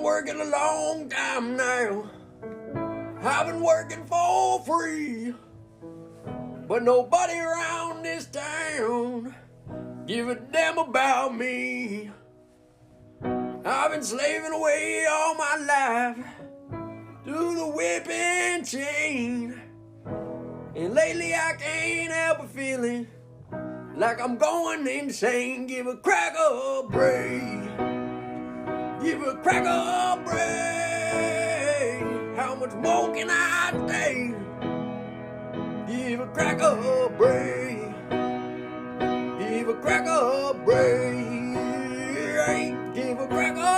working a long time now. I've been working for free, but nobody around this town give a damn about me. I've been slaving away all my life through the whip and chain, and lately I can't help but feeling like I'm going insane. Give a cracker a break. Give a cracker a break. How much more can I take? Give a cracker a break. Give a cracker a break. Give a cracker